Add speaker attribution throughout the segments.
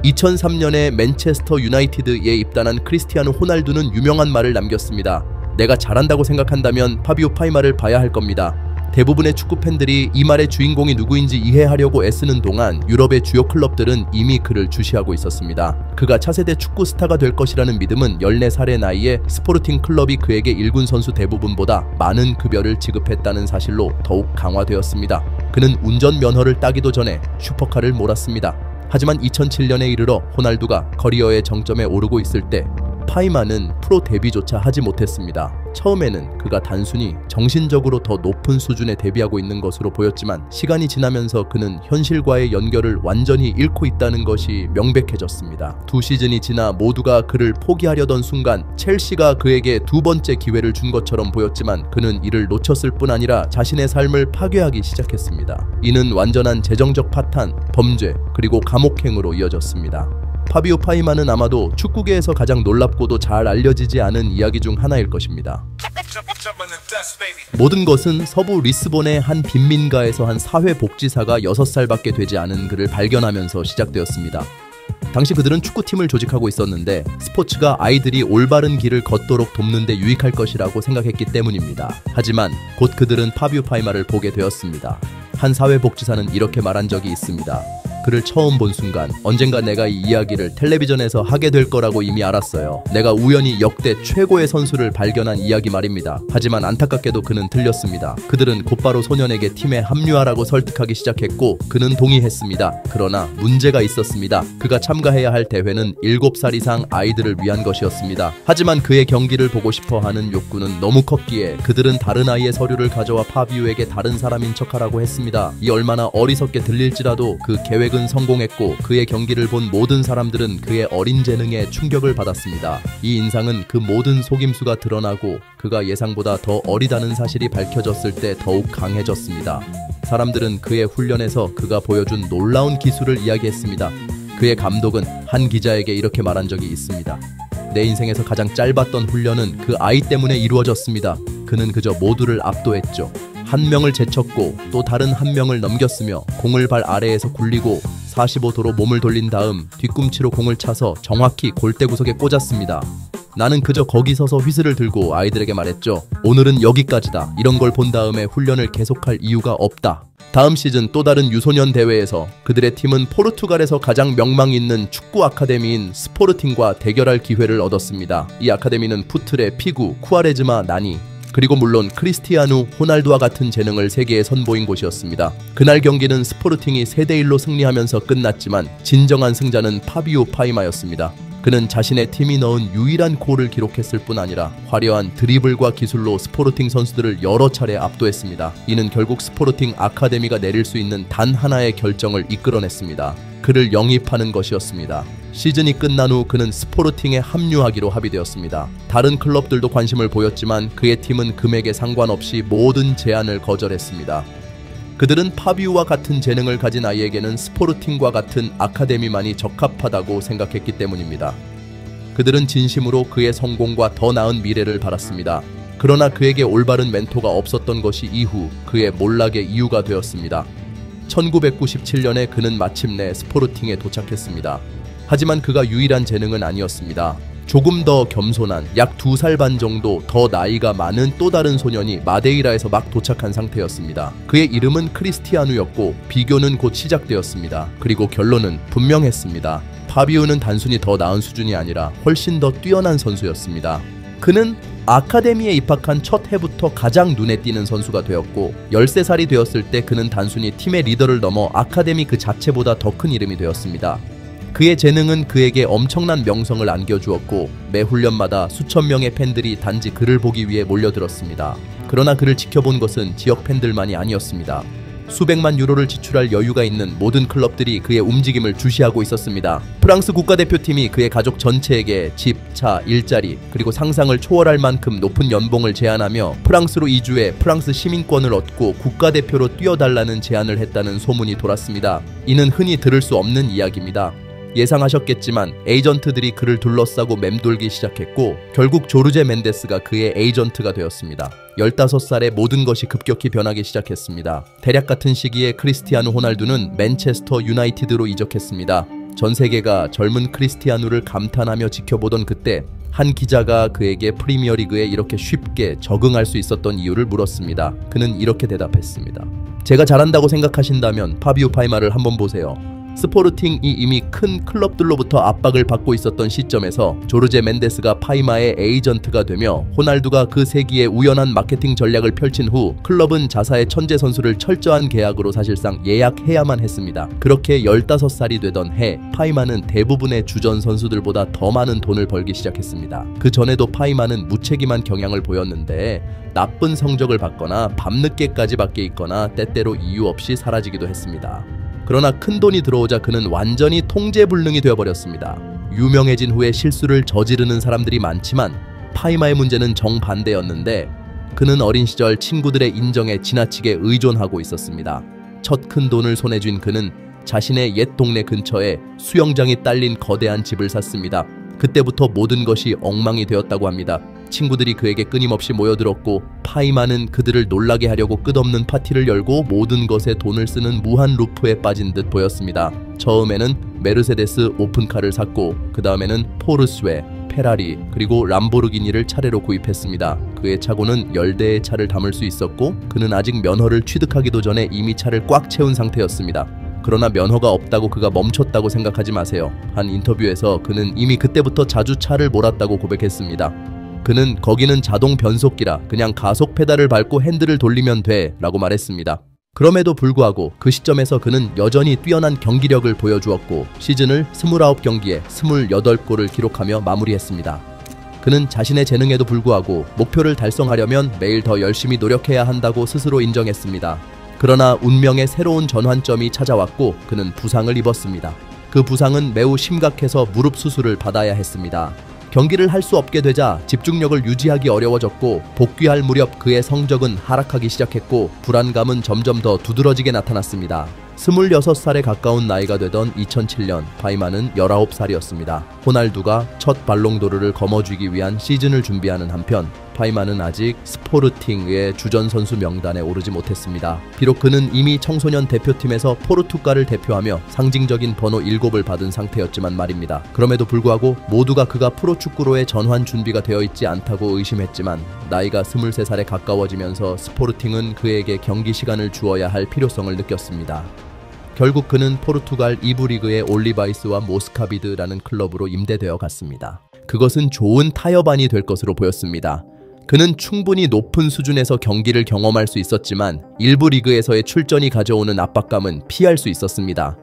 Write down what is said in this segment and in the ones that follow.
Speaker 1: 2003년에 맨체스터 유나이티드에 입단한 크리스티아누 호날두는 유명한 말을 남겼습니다. 내가 잘한다고 생각한다면 파비오 파이마를 봐야 할 겁니다. 대부분의 축구 팬들이 이 말의 주인공이 누구인지 이해하려고 애쓰는 동안 유럽의 주요 클럽들은 이미 그를 주시하고 있었습니다. 그가 차세대 축구 스타가 될 것이라는 믿음은 14살의 나이에 스포르팅 클럽이 그에게 1군 선수 대부분보다 많은 급여를 지급했다는 사실로 더욱 강화되었습니다. 그는 운전면허를 따기도 전에 슈퍼카를 몰았습니다. 하지만 2007년에 이르러 호날두가 커리어의 정점에 오르고 있을 때 파이마는 프로 데뷔조차 하지 못했습니다. 처음에는 그가 단순히 정신적으로 더 높은 수준에 데뷔하고 있는 것으로 보였지만 시간이 지나면서 그는 현실과의 연결을 완전히 잃고 있다는 것이 명백해졌습니다. 2시즌이 지나 모두가 그를 포기하려던 순간 첼시가 그에게 두 번째 기회를 준 것처럼 보였지만 그는 이를 놓쳤을 뿐 아니라 자신의 삶을 파괴하기 시작했습니다. 이는 완전한 재정적 파탄, 범죄, 그리고 감옥행으로 이어졌습니다. 파비오 파이마는 아마도 축구계에서 가장 놀랍고도 잘 알려지지 않은 이야기 중 하나일 것입니다. 모든 것은 서부 리스본의 한 빈민가에서 한 사회복지사가 6살밖에 되지 않은 그를 발견하면서 시작되었습니다. 당시 그들은 축구팀을 조직하고 있었는데 스포츠가 아이들이 올바른 길을 걷도록 돕는 데 유익할 것이라고 생각했기 때문입니다. 하지만 곧 그들은 파비오 파이마를 보게 되었습니다. 한 사회복지사는 이렇게 말한 적이 있습니다. 그를 처음 본 순간 언젠가 내가 이 이야기를 텔레비전에서 하게 될 거라고 이미 알았어요. 내가 우연히 역대 최고의 선수를 발견한 이야기 말입니다. 하지만 안타깝게도 그는 틀렸습니다. 그들은 곧바로 소년에게 팀에 합류하라고 설득하기 시작했고 그는 동의했습니다. 그러나 문제가 있었습니다. 그가 참가해야 할 대회는 7살 이상 아이들을 위한 것이었습니다. 하지만 그의 경기를 보고 싶어하는 욕구는 너무 컸기에 그들은 다른 아이의 서류를 가져와 파비오에게 다른 사람인 척하라고 했습니다. 이 얼마나 어리석게 들릴지라도 그 계획 은 성공했고 그의 경기를 본 모든 사람들은 그의 어린 재능에 충격을 받았습니다. 이 인상은 그 모든 속임수가 드러나고 그가 예상보다 더 어리다는 사실이 밝혀졌을 때 더욱 강해졌습니다. 사람들은 그의 훈련에서 그가 보여준 놀라운 기술을 이야기했습니다. 그의 감독은 한 기자에게 이렇게 말한 적이 있습니다. 내 인생에서 가장 짧았던 훈련은 그 아이 때문에 이루어졌습니다. 그는 그저 모두를 압도했죠. 한 명을 제쳤고 또 다른 한 명을 넘겼으며 공을 발 아래에서 굴리고 45도로 몸을 돌린 다음 뒤꿈치로 공을 차서 정확히 골대 구석에 꽂았습니다. 나는 그저 거기 서서 휘슬을 들고 아이들에게 말했죠. 오늘은 여기까지다. 이런 걸 본 다음에 훈련을 계속할 이유가 없다. 다음 시즌 또 다른 유소년 대회에서 그들의 팀은 포르투갈에서 가장 명망 있는 축구 아카데미인 스포르팅과 대결할 기회를 얻었습니다. 이 아카데미는 푸트레, 피구, 쿠아레즈마, 나니 그리고 물론 크리스티아누 호날두와 같은 재능을 세계에 선보인 곳이었습니다. 그날 경기는 스포르팅이 3대1로 승리하면서 끝났지만 진정한 승자는 파비오 파이마였습니다. 그는 자신의 팀이 넣은 유일한 골을 기록했을 뿐 아니라 화려한 드리블과 기술로 스포르팅 선수들을 여러 차례 압도했습니다. 이는 결국 스포르팅 아카데미가 내릴 수 있는 단 하나의 결정을 이끌어냈습니다. 그를 영입하는 것이었습니다. 시즌이 끝난 후 그는 스포르팅에 합류하기로 합의되었습니다. 다른 클럽들도 관심을 보였지만 그의 팀은 금액에 상관없이 모든 제안을 거절했습니다. 그들은 파비오와 같은 재능을 가진 아이에게는 스포르팅과 같은 아카데미만이 적합하다고 생각했기 때문입니다. 그들은 진심으로 그의 성공과 더 나은 미래를 바랐습니다. 그러나 그에게 올바른 멘토가 없었던 것이 이후 그의 몰락의 이유가 되었습니다. 1997년에 그는 마침내 스포르팅에 도착했습니다. 하지만 그가 유일한 재능은 아니었습니다. 조금 더 겸손한 약 2살 반 정도 더 나이가 많은 또 다른 소년이 마데이라에서 막 도착한 상태였습니다. 그의 이름은 크리스티아누였고 비교는 곧 시작되었습니다. 그리고 결론은 분명했습니다. 파비오는 단순히 더 나은 수준이 아니라 훨씬 더 뛰어난 선수였습니다. 그는 아카데미에 입학한 첫 해부터 가장 눈에 띄는 선수가 되었고 13살이 되었을 때 그는 단순히 팀의 리더를 넘어 아카데미 그 자체보다 더 큰 이름이 되었습니다. 그의 재능은 그에게 엄청난 명성을 안겨주었고 매 훈련마다 수천 명의 팬들이 단지 그를 보기 위해 몰려들었습니다. 그러나 그를 지켜본 것은 지역 팬들만이 아니었습니다. 수백만 유로를 지출할 여유가 있는 모든 클럽들이 그의 움직임을 주시하고 있었습니다. 프랑스 국가대표팀이 그의 가족 전체에게 집, 차, 일자리, 그리고 상상을 초월할 만큼 높은 연봉을 제안하며 프랑스로 이주해 프랑스 시민권을 얻고 국가대표로 뛰어달라는 제안을 했다는 소문이 돌았습니다. 이는 흔히 들을 수 없는 이야기입니다. 예상하셨겠지만 에이전트들이 그를 둘러싸고 맴돌기 시작했고 결국 조르제 멘데스가 그의 에이전트가 되었습니다. 15살에 모든 것이 급격히 변하기 시작했습니다. 대략 같은 시기에 크리스티아누 호날두는 맨체스터 유나이티드로 이적했습니다. 전 세계가 젊은 크리스티아누를 감탄하며 지켜보던 그때 한 기자가 그에게 프리미어리그에 이렇게 쉽게 적응할 수 있었던 이유를 물었습니다. 그는 이렇게 대답했습니다. 제가 잘한다고 생각하신다면 파비오 파이마를 한번 보세요. 스포르팅이 이미 큰 클럽들로부터 압박을 받고 있었던 시점에서 조르제 멘데스가 파이마의 에이전트가 되며 호날두가 그 세기의 우연한 마케팅 전략을 펼친 후 클럽은 자사의 천재 선수를 철저한 계약으로 사실상 예약해야만 했습니다. 그렇게 15살이 되던 해 파이마는 대부분의 주전 선수들보다 더 많은 돈을 벌기 시작했습니다. 그 전에도 파이마는 무책임한 경향을 보였는데 나쁜 성적을 받거나 밤늦게까지 밖에 있거나 때때로 이유 없이 사라지기도 했습니다. 그러나 큰돈이 들어오자 그는 완전히 통제불능이 되어버렸습니다. 유명해진 후에 실수를 저지르는 사람들이 많지만 파이마의 문제는 정반대였는데 그는 어린 시절 친구들의 인정에 지나치게 의존하고 있었습니다. 첫 큰돈을 손에 쥔 그는 자신의 옛 동네 근처에 수영장이 딸린 거대한 집을 샀습니다. 그때부터 모든 것이 엉망이 되었다고 합니다. 친구들이 그에게 끊임없이 모여들었고 파이마는 그들을 놀라게 하려고 끝없는 파티를 열고 모든 것에 돈을 쓰는 무한 루프에 빠진 듯 보였습니다. 처음에는 메르세데스 오픈카를 샀고 그 다음에는 포르쉐, 페라리 그리고 람보르기니를 차례로 구입했습니다. 그의 차고는 10대의 차를 담을 수 있었고 그는 아직 면허를 취득하기도 전에 이미 차를 꽉 채운 상태였습니다. 그러나 면허가 없다고 그가 멈췄다고 생각하지 마세요. 한 인터뷰에서 그는 이미 그때부터 자주 차를 몰았다고 고백했습니다. 그는 거기는 자동 변속기라 그냥 가속 페달을 밟고 핸들을 돌리면 돼 라고 말했습니다. 그럼에도 불구하고 그 시점에서 그는 여전히 뛰어난 경기력을 보여주었고 시즌을 29경기에 28골을 기록하며 마무리했습니다. 그는 자신의 재능에도 불구하고 목표를 달성하려면 매일 더 열심히 노력해야 한다고 스스로 인정했습니다. 그러나 운명의 새로운 전환점이 찾아왔고 그는 부상을 입었습니다. 그 부상은 매우 심각해서 무릎 수술을 받아야 했습니다. 경기를 할 수 없게 되자 집중력을 유지하기 어려워졌고 복귀할 무렵 그의 성적은 하락하기 시작했고 불안감은 점점 더 두드러지게 나타났습니다. 26살에 가까운 나이가 되던 2007년 파이마는 19살이었습니다. 호날두가 첫 발롱도르를 거머쥐기 위한 시즌을 준비하는 한편 파이마는 아직 스포르팅의 주전 선수 명단에 오르지 못했습니다. 비록 그는 이미 청소년 대표팀에서 포르투갈을 대표하며 상징적인 번호 7을 받은 상태였지만 말입니다. 그럼에도 불구하고 모두가 그가 프로축구로의 전환 준비가 되어 있지 않다고 의심했지만 나이가 23살에 가까워지면서 스포르팅은 그에게 경기 시간을 주어야 할 필요성을 느꼈습니다. 결국 그는 포르투갈 2부 리그의 올리바이스와 모스카비드라는 클럽으로 임대되어 갔습니다. 그것은 좋은 타협안이 될 것으로 보였습니다. 그는 충분히 높은 수준에서 경기를 경험할 수 있었지만 일부 리그에서의 출전이 가져오는 압박감은 피할 수 있었습니다.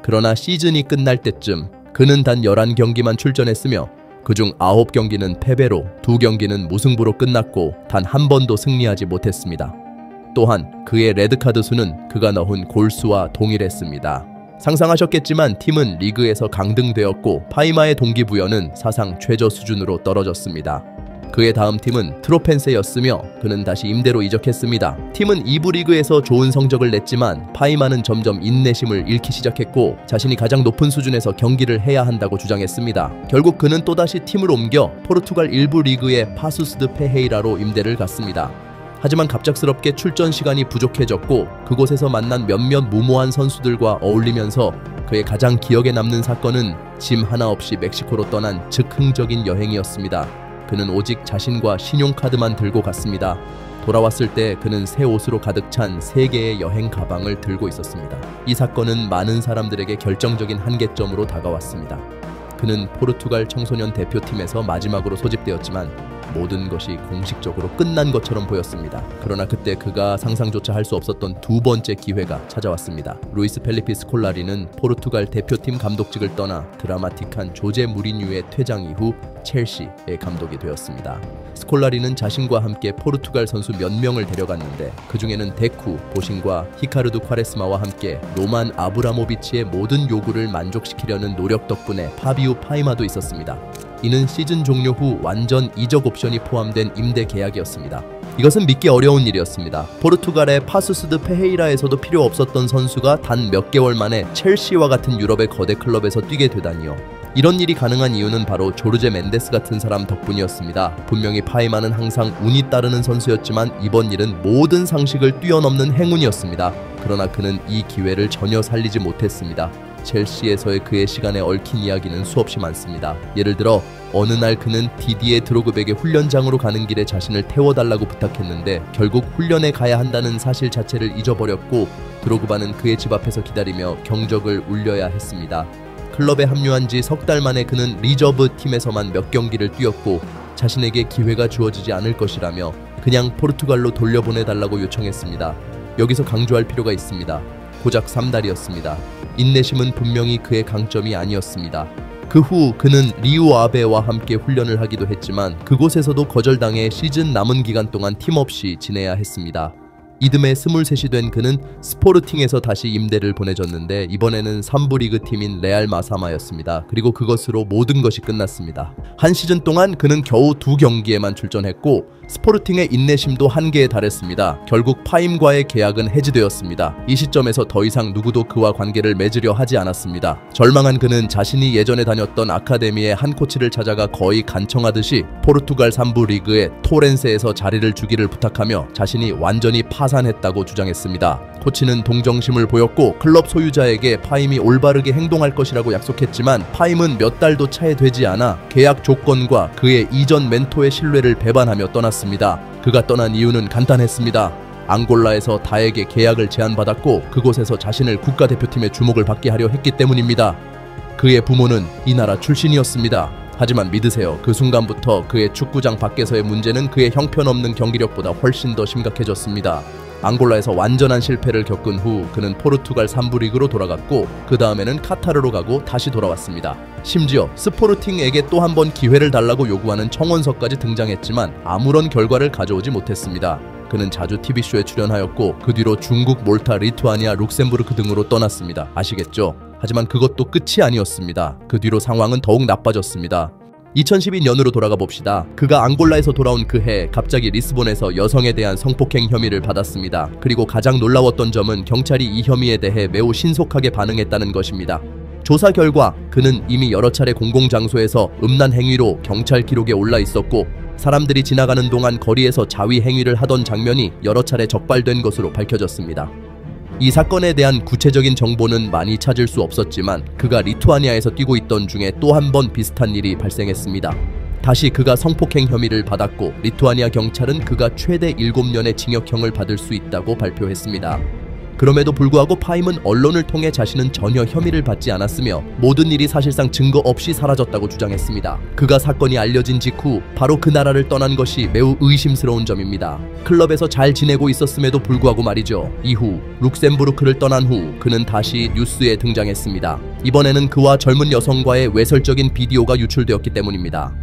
Speaker 1: 그러나 시즌이 끝날 때쯤 그는 단 11경기만 출전했으며 그중 9경기는 패배로 2경기는 무승부로 끝났고 단 한 번도 승리하지 못했습니다. 또한 그의 레드카드 수는 그가 넣은 골수와 동일했습니다. 상상하셨겠지만 팀은 리그에서 강등되었고 파이마의 동기부여는 사상 최저 수준으로 떨어졌습니다. 그의 다음 팀은 트로펜세였으며 그는 다시 임대로 이적했습니다. 팀은 2부 리그에서 좋은 성적을 냈지만 파이마는 점점 인내심을 잃기 시작했고 자신이 가장 높은 수준에서 경기를 해야 한다고 주장했습니다. 결국 그는 또다시 팀을 옮겨 포르투갈 1부 리그의 파수스드 페헤이라로 임대를 갔습니다. 하지만 갑작스럽게 출전 시간이 부족해졌고 그곳에서 만난 몇몇 무모한 선수들과 어울리면서 그의 가장 기억에 남는 사건은 짐 하나 없이 멕시코로 떠난 즉흥적인 여행이었습니다. 그는 오직 자신과 신용카드만 들고 갔습니다. 돌아왔을 때 그는 새 옷으로 가득 찬 3개의 여행 가방을 들고 있었습니다. 이 사건은 많은 사람들에게 결정적인 한계점으로 다가왔습니다. 그는 포르투갈 청소년 대표팀에서 마지막으로 소집되었지만 모든 것이 공식적으로 끝난 것처럼 보였습니다. 그러나 그때 그가 상상조차 할 수 없었던 두 번째 기회가 찾아왔습니다. 루이스 펠리페 스콜라리는 포르투갈 대표팀 감독직을 떠나 드라마틱한 조제 무리뉴의 퇴장 이후 첼시의 감독이 되었습니다. 스콜라리는 자신과 함께 포르투갈 선수 몇 명을 데려갔는데 그 중에는 데쿠, 보신과 히카르두 콰레스마와 함께 로만 아브라모비치의 모든 요구를 만족시키려는 노력 덕분에 파비우 파이마도 있었습니다. 이는 시즌 종료 후 완전 이적 옵션이 포함된 임대 계약이었습니다. 이것은 믿기 어려운 일이었습니다. 포르투갈의 파수스드 페헤이라에서도 필요 없었던 선수가 단 몇 개월 만에 첼시와 같은 유럽의 거대 클럽에서 뛰게 되다니요. 이런 일이 가능한 이유는 바로 조르제 멘데스 같은 사람 덕분이었습니다. 분명히 파이마는 항상 운이 따르는 선수였지만 이번 일은 모든 상식을 뛰어넘는 행운이었습니다. 그러나 그는 이 기회를 전혀 살리지 못했습니다. 첼시에서의 그의 시간에 얽힌 이야기는 수없이 많습니다. 예를 들어 어느 날 그는 디디에 드로그백의 훈련장으로 가는 길에 자신을 태워달라고 부탁했는데 결국 훈련에 가야 한다는 사실 자체를 잊어버렸고 드로그바는 그의 집 앞에서 기다리며 경적을 울려야 했습니다. 클럽에 합류한 지 석 달 만에 그는 리저브 팀에서만 몇 경기를 뛰었고 자신에게 기회가 주어지지 않을 것이라며 그냥 포르투갈로 돌려보내달라고 요청했습니다. 여기서 강조할 필요가 있습니다. 고작 3달이었습니다. 인내심은 분명히 그의 강점이 아니었습니다. 그 후 그는 리우 아베와 함께 훈련을 하기도 했지만 그곳에서도 거절당해 시즌 남은 기간 동안 팀 없이 지내야 했습니다. 이듬해 23이 된 그는 스포르팅에서 다시 임대를 보내줬는데 이번에는 3부 리그 팀인 레알 마사마였습니다. 그리고 그것으로 모든 것이 끝났습니다. 한 시즌 동안 그는 겨우 2경기에만 출전했고 스포르팅의 인내심도 한계에 달했습니다. 결국 파임과의 계약은 해지되었습니다. 이 시점에서 더 이상 누구도 그와 관계를 맺으려 하지 않았습니다. 절망한 그는 자신이 예전에 다녔던 아카데미의 한 코치를 찾아가 거의 간청하듯이 포르투갈 3부 리그의 토렌세에서 자리를 주기를 부탁하며 자신이 완전히 파산했다고 주장했습니다. 코치는 동정심을 보였고 클럽 소유자에게 파임이 올바르게 행동할 것이라고 약속했지만 파임은 몇 달도 차에 되지 않아 계약 조건과 그의 이전 멘토의 신뢰를 배반하며 떠났습니다. 그가 떠난 이유는 간단했습니다. 앙골라에서 다에게 계약을 제안받았고 그곳에서 자신을 국가대표팀의 주목을 받게 하려 했기 때문입니다. 그의 부모는 이 나라 출신이었습니다. 하지만 믿으세요. 그 순간부터 그의 축구장 밖에서의 문제는 그의 형편없는 경기력보다 훨씬 더 심각해졌습니다. 앙골라에서 완전한 실패를 겪은 후 그는 포르투갈 3부 리그로 돌아갔고 그 다음에는 카타르로 가고 다시 돌아왔습니다. 심지어 스포르팅에게 또 한 번 기회를 달라고 요구하는 청원서까지 등장했지만 아무런 결과를 가져오지 못했습니다. 그는 자주 TV쇼에 출연하였고 그 뒤로 중국, 몰타, 리투아니아, 룩셈부르크 등으로 떠났습니다. 아시겠죠? 하지만 그것도 끝이 아니었습니다. 그 뒤로 상황은 더욱 나빠졌습니다. 2012년으로 돌아가 봅시다. 그가 앙골라에서 돌아온 그 해 갑자기 리스본에서 여성에 대한 성폭행 혐의를 받았습니다. 그리고 가장 놀라웠던 점은 경찰이 이 혐의에 대해 매우 신속하게 반응했다는 것입니다. 조사 결과 그는 이미 여러 차례 공공장소에서 음란 행위로 경찰 기록에 올라 있었고 사람들이 지나가는 동안 거리에서 자위 행위를 하던 장면이 여러 차례 적발된 것으로 밝혀졌습니다. 이 사건에 대한 구체적인 정보는 많이 찾을 수 없었지만 그가 리투아니아에서 뛰고 있던 중에 또 한 번 비슷한 일이 발생했습니다. 다시 그가 성폭행 혐의를 받았고 리투아니아 경찰은 그가 최대 7년의 징역형을 받을 수 있다고 발표했습니다. 그럼에도 불구하고 파임은 언론을 통해 자신은 전혀 혐의를 받지 않았으며 모든 일이 사실상 증거 없이 사라졌다고 주장했습니다. 그가 사건이 알려진 직후 바로 그 나라를 떠난 것이 매우 의심스러운 점입니다. 클럽에서 잘 지내고 있었음에도 불구하고 말이죠. 이후 룩셈부르크를 떠난 후 그는 다시 뉴스에 등장했습니다. 이번에는 그와 젊은 여성과의 외설적인 비디오가 유출되었기 때문입니다.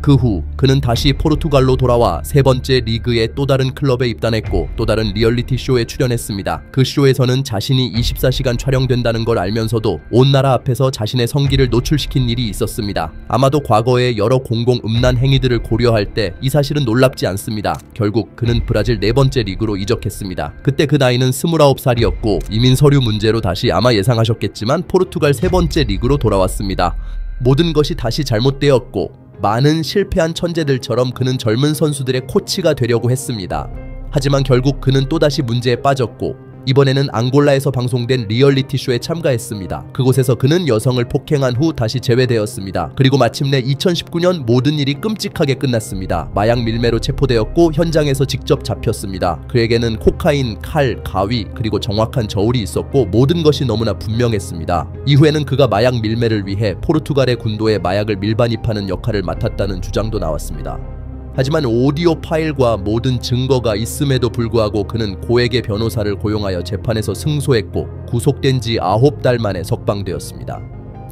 Speaker 1: 그 후 그는 다시 포르투갈로 돌아와 세 번째 리그의 또 다른 클럽에 입단했고 또 다른 리얼리티 쇼에 출연했습니다. 그 쇼에서는 자신이 24시간 촬영된다는 걸 알면서도 온 나라 앞에서 자신의 성기를 노출시킨 일이 있었습니다. 아마도 과거의 여러 공공 음란 행위들을 고려할 때 이 사실은 놀랍지 않습니다. 결국 그는 브라질 네 번째 리그로 이적했습니다. 그때 그 나이는 29살이었고 이민 서류 문제로 다시 아마 예상하셨겠지만 포르투갈 세 번째 리그로 돌아왔습니다. 모든 것이 다시 잘못되었고 많은 실패한 천재들처럼 그는 젊은 선수들의 코치가 되려고 했습니다. 하지만 결국 그는 또다시 문제에 빠졌고 이번에는 앙골라에서 방송된 리얼리티 쇼에 참가했습니다. 그곳에서 그는 여성을 폭행한 후 다시 제외되었습니다. 그리고 마침내 2019년 모든 일이 끔찍하게 끝났습니다. 마약 밀매로 체포되었고 현장에서 직접 잡혔습니다. 그에게는 코카인, 칼, 가위 그리고 정확한 저울이 있었고 모든 것이 너무나 분명했습니다. 이후에는 그가 마약 밀매를 위해 포르투갈의 군도에 마약을 밀반입하는 역할을 맡았다는 주장도 나왔습니다. 하지만 오디오 파일과 모든 증거가 있음에도 불구하고 그는 고액의 변호사를 고용하여 재판에서 승소했고 구속된 지 9달 만에 석방되었습니다.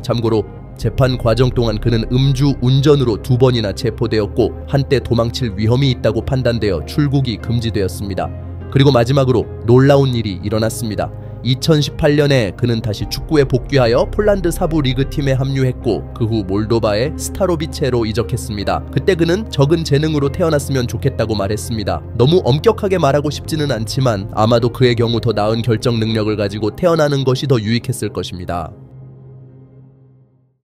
Speaker 1: 참고로 재판 과정 동안 그는 음주 운전으로 2번이나 체포되었고 한때 도망칠 위험이 있다고 판단되어 출국이 금지되었습니다. 그리고 마지막으로 놀라운 일이 일어났습니다. 2018년에 그는 다시 축구에 복귀하여 폴란드 4부 리그팀에 합류했고 그 후 몰도바의 스타로비체로 이적했습니다. 그때 그는 적은 재능으로 태어났으면 좋겠다고 말했습니다. 너무 엄격하게 말하고 싶지는 않지만 아마도 그의 경우 더 나은 결정 능력을 가지고 태어나는 것이 더 유익했을 것입니다.